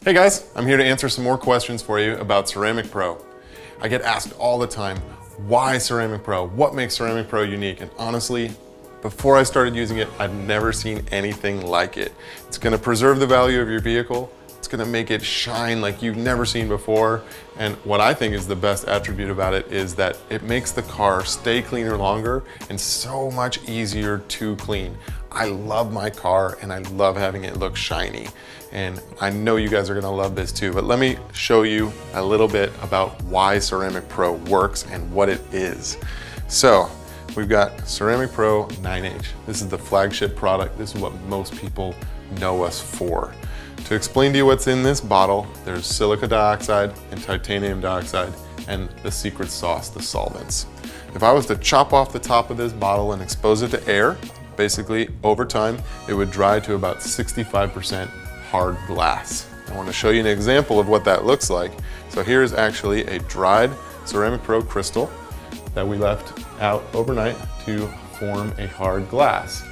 Hey guys, I'm here to answer some more questions for you about Ceramic Pro. I get asked all the time, why Ceramic Pro? What makes Ceramic Pro unique? And honestly, before I started using it, I've never seen anything like it. It's gonna preserve the value of your vehicle. It's gonna make it shine like you've never seen before. And what I think is the best attribute about it is that it makes the car stay cleaner longer and so much easier to clean. I love my car and I love having it look shiny. And I know you guys are gonna love this too, but let me show you a little bit about why Ceramic Pro works and what it is. So, we've got Ceramic Pro 9H. This is the flagship product. This is what most people know us for. To explain to you what's in this bottle, there's silica dioxide and titanium dioxide and the secret sauce, the solvents. If I was to chop off the top of this bottle and expose it to air, basically over time, it would dry to about 65% hard glass. I want to show you an example of what that looks like. So here's actually a dried Ceramic Pro crystal that we left out overnight to form a hard glass.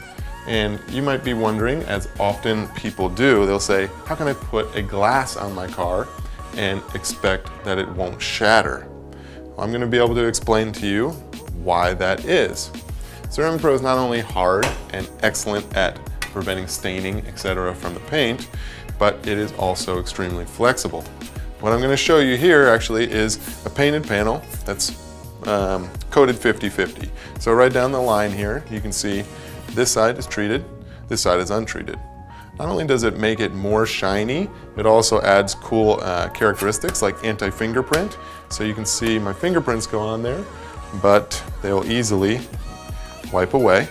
And you might be wondering, as often people do, they'll say, how can I put a glass on my car and expect that it won't shatter? Well, I'm going to be able to explain to you why that is. Ceramic Pro is not only hard and excellent at preventing staining, etc. from the paint, but it is also extremely flexible. What I'm going to show you here actually is a painted panel that's coated 50-50. So right down the line here, you can see this side is treated, this side is untreated. Not only does it make it more shiny, it also adds cool characteristics like anti-fingerprint. So you can see my fingerprints go on there, but they'll easily wipe away.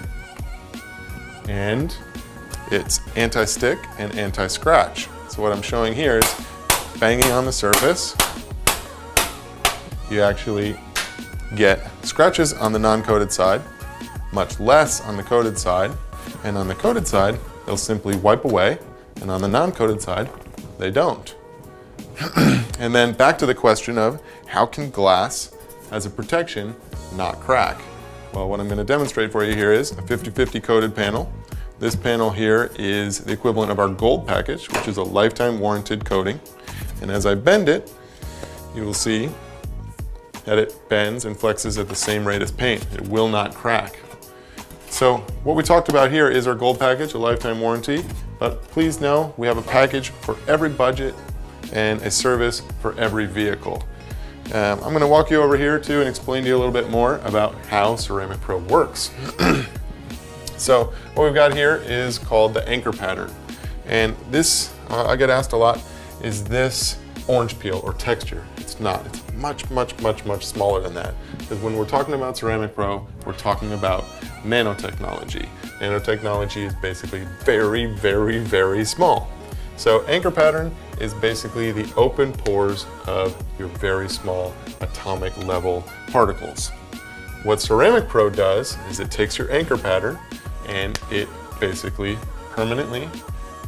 And it's anti-stick and anti-scratch. So what I'm showing here is banging on the surface. You actually get scratches on the non-coated side, much less on the coated side. And on the coated side, they'll simply wipe away. And on the non-coated side, they don't. And then back to the question of how can glass, as a protection, not crack? Well, what I'm going to demonstrate for you here is a 50-50 coated panel. This panel here is the equivalent of our gold package, which is a lifetime warranted coating. And as I bend it, you will see that it bends and flexes at the same rate as paint. It will not crack. So what we talked about here is our gold package, a lifetime warranty, but please know we have a package for every budget and a service for every vehicle. I'm going to walk you over here too and explain to you a little bit more about how Ceramic Pro works. So what we've got here is called the anchor pattern. And this, I get asked a lot, is this orange peel or texture? It's not. It's much smaller than that. Because when we're talking about Ceramic Pro, we're talking about nanotechnology. Nanotechnology is basically very small. So anchor pattern is basically the open pores of your very small atomic level particles. What Ceramic Pro does is it takes your anchor pattern and it basically permanently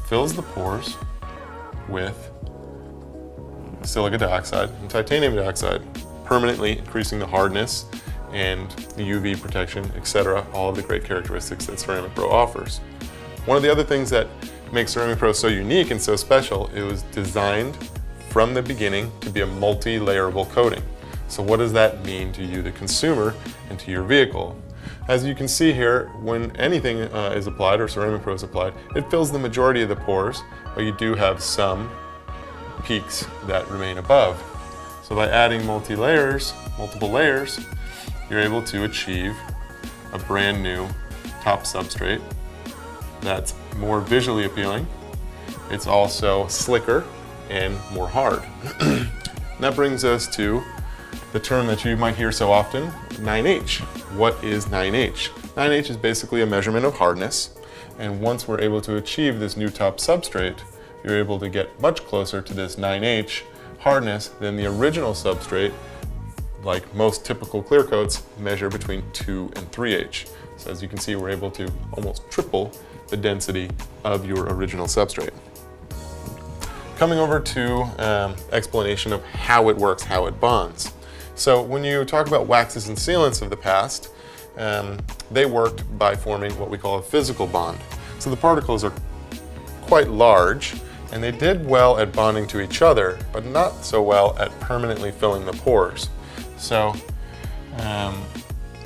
fills the pores with silica dioxide and titanium dioxide, permanently increasing the hardness and the UV protection, etc., all of the great characteristics that Ceramic Pro offers. One of the other things that makes Ceramic Pro so unique and so special, it was designed from the beginning to be a multi-layerable coating. So what does that mean to you, the consumer, and to your vehicle? As you can see here, when anything is applied or Ceramic Pro is applied, it fills the majority of the pores, but you do have some peaks that remain above. So by adding multiple layers, you're able to achieve a brand new top substrate that's more visually appealing. It's also slicker and more hard. And that brings us to the term that you might hear so often, 9H. What is 9H? 9H is basically a measurement of hardness, and once we're able to achieve this new top substrate, you're able to get much closer to this 9H hardness than the original substrate. Like most typical clear coats, measure between 2 and 3H. So as you can see, we're able to almost triple the density of your original substrate. Coming over to explanation of how it works, how it bonds. So when you talk about waxes and sealants of the past, they worked by forming what we call a physical bond. So the particles are quite large And they did well at bonding to each other, but not so well at permanently filling the pores. So,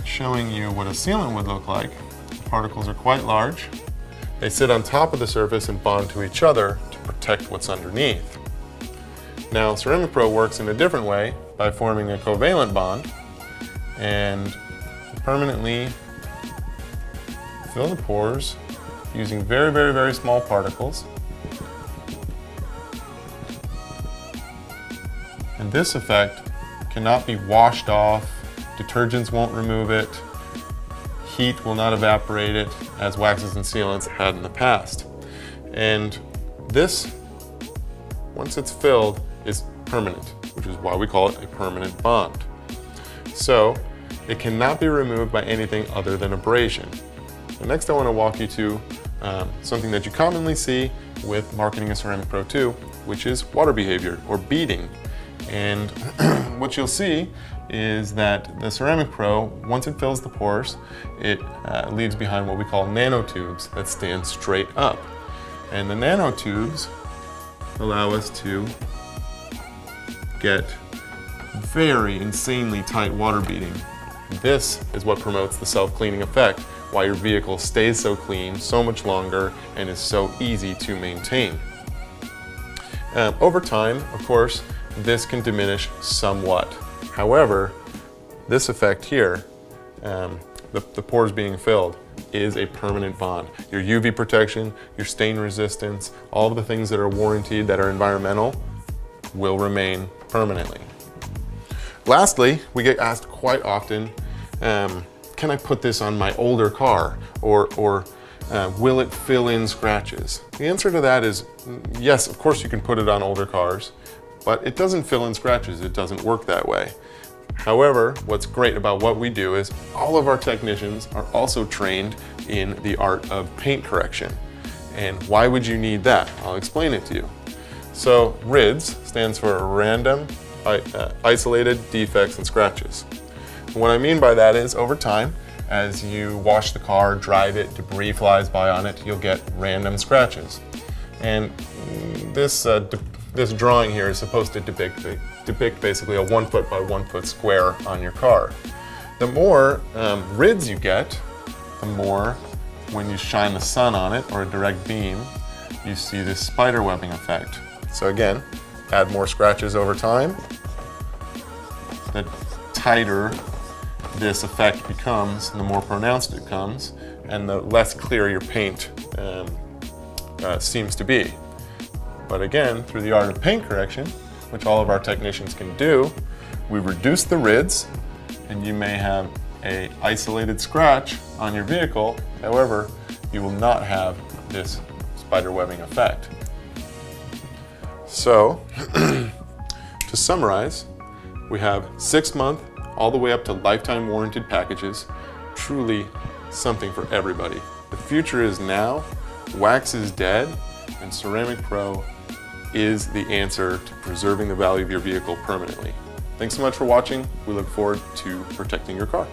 showing you what a sealant would look like. The particles are quite large. They sit on top of the surface and bond to each other to protect what's underneath. Now, Ceramic Pro works in a different way by forming a covalent bond and permanently fill the pores using very, very, very small particles. And this effect cannot be washed off. Detergents won't remove it. Heat will not evaporate it as waxes and sealants had in the past. And this, once it's filled, is permanent, which is why we call it a permanent bond. So it cannot be removed by anything other than abrasion. So next I want to walk you to something that you commonly see with marketing a Ceramic Pro 2, which is water behavior or beading. And what you'll see is that the Ceramic Pro, once it fills the pores, it leaves behind what we call nanotubes that stand straight up. And the nanotubes allow us to get very insanely tight water beading. This is what promotes the self-cleaning effect, why your vehicle stays so clean so much longer and is so easy to maintain. Over time, of course, this can diminish somewhat. However, this effect here, the pores being filled, is a permanent bond. Your UV protection, your stain resistance, all of the things that are warranted, that are environmental, will remain permanently. Lastly, we get asked quite often, can I put this on my older car? Or will it fill in scratches? The answer to that is yes, of course you can put it on older cars, but it doesn't fill in scratches. It doesn't work that way. However, what's great about what we do is all of our technicians are also trained in the art of paint correction. And why would you need that? I'll explain it to you. So RIDS stands for Random Isolated Defects and Scratches. And what I mean by that is over time, as you wash the car, drive it, debris flies by on it, you'll get random scratches. And this drawing here is supposed to depict basically a 1 foot by 1 foot square on your car. The more RIDS you get, the more when you shine the sun on it or a direct beam, you see this spider webbing effect. So again, add more scratches over time, the tighter this effect becomes, the more pronounced it becomes, and the less clear your paint seems to be. But again, through the art of paint correction, which all of our technicians can do, we reduce the RIDS, and you may have an isolated scratch on your vehicle. However, you will not have this spider webbing effect. So, to summarize, we have 6-month all the way up to lifetime warranted packages, truly something for everybody. The future is now, wax is dead, and Ceramic Pro is the answer to preserving the value of your vehicle permanently. Thanks so much for watching. We look forward to protecting your car.